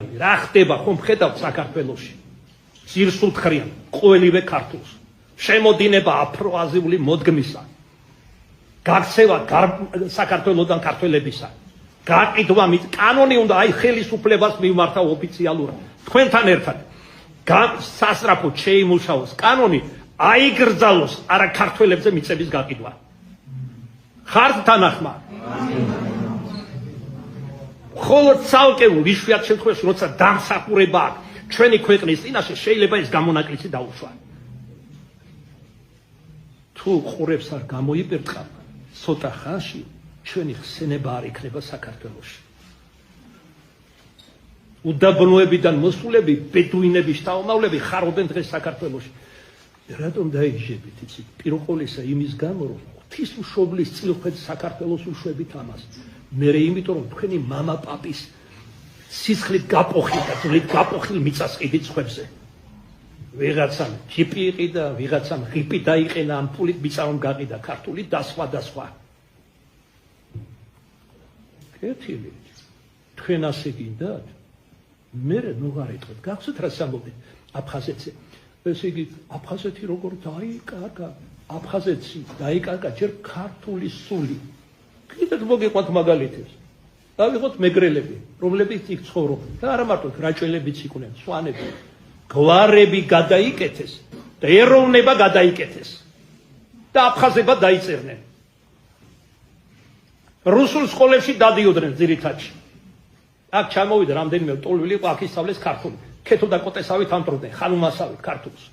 რა ხდება ხომ ხედავთ საქართველოში ძირს უთხრიან ყოველივე ქართულს შემოდინება აფროაზიული მოდგმისა გაქცევა საქართველოსთან ქართველებისა გაყიდვა კანონი უნდა აი ხელისუფლებას მიმართა ოფიციალურად თქვენთან ერთად სასწრაფოდ შეიმუშაოს კანონი აიგრძალოს არა ქართველებზე მიწების გაყიდვა ხართ თანახმა ხოლო ცალკეულ იშვიათ შემთხვევაში როცა დამსახურება აქვს ჩვენი ქვეყნის წინაშე შეიძლება ეს გამონაკლისი დაუშვა თუ ყურებს არ გამოიპერწყა ცოტა ხანში ჩვენი ხსენება არ იქნება საქართველოში უდაბნოებიდან მოსულები ბედუინები შთამომავლები ხარობენ დღეს საქართველოში რატომ დაიჟებით იცით პირველყოლისა იმის გამო რომ ღვთისმშობლის წილხვედ საქართველოს უშვებით ამას მერე იმიტომ რომ თქვენი მამა პაპის სისხლით გაპოხილ და ძვლით გაპოხილ მიწას ყიდით სხვებზე ვიღაცამ ჯიპი იყიდა ვიღაცამ ღიპი დაიყენა ამ პულით მიწა რომ გაყიდა ქართული და სხვა და სხვა კეთილი თქვენ ასე გინდათ მერე ნუღარ იტყვით გახსოვთ რა სამბობდი აფხაზეთზე ესე იგი აფხაზეთი როგორ დაიკარგა აფხაზეთში დაიკარგა ჯერ ქართული სული კიდევ მოგიყვანთ მაგალითებს დავიღოთ მეგრელები რომლებიც იქ ცხოვრობენ და არა მარტო რაჭველებიც იყვნენ სვანები გვარები გადაიკეთეს და ეროვნება გადაიკეთეს და აფხაზებად დაიწერნენ რუსულ სკოლებში დადიოდნენ ძირითადში აქ ჩამოვიდა რამდენიმე ტოლვილი იყო აქ ისწავლეს ქართული ქეთო და კოტესავით ამტროდნენ ხანუმასავით ქართულს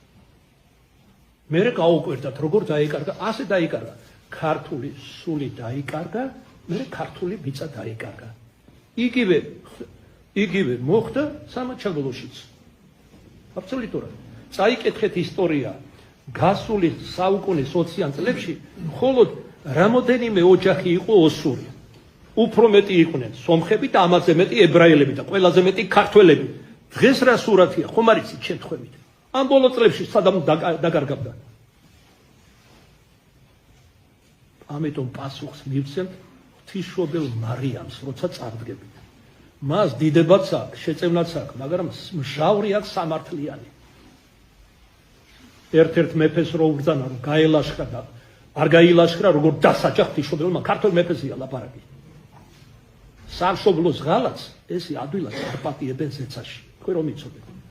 მერე გაუკვირდათ როგორ დაიკარგა ასე დაიკარგა ქართული სული დაიკარგა მერე ქართული მიწა დაიკარგა იგივე მოხდა სამაჩაბლოშიც აბსოლუტურად წაიკითხეთ ისტორია გასული საუკუნის 20-იან წლებში მხოლოდ რამოდენიმე ოჯახი იყო ოსური უფრო მეტი იყვნენ სომხები და ამაზე მეტი ებრაელები და ყველაზე მეტი ქართველები დღეს რა სურათია ხომ არ იცით შემთხვევით ამ ბოლო წლებში სადამ დაკარგავდა ამიტომ პასუხს მივცემთ ღვთისმშობელ მარიამს როცა წარდგებით მას დიდებაც აქვს შეწევნაც აქვს მაგრამ მჟავრი აქვს სამართლიანი ერთ-ერთ მეფეს რო უბრძანა რომ გაელაშქრა და არ გაილაშქრა როგორ დასაჯა ღვთისმშობელმა ქართულ მეფეზეა ლაპარაკი სამშობლოს ღალატს ესე ადვილად არ პატიებენ ზეცაში თქვენ რომ იცოდეთ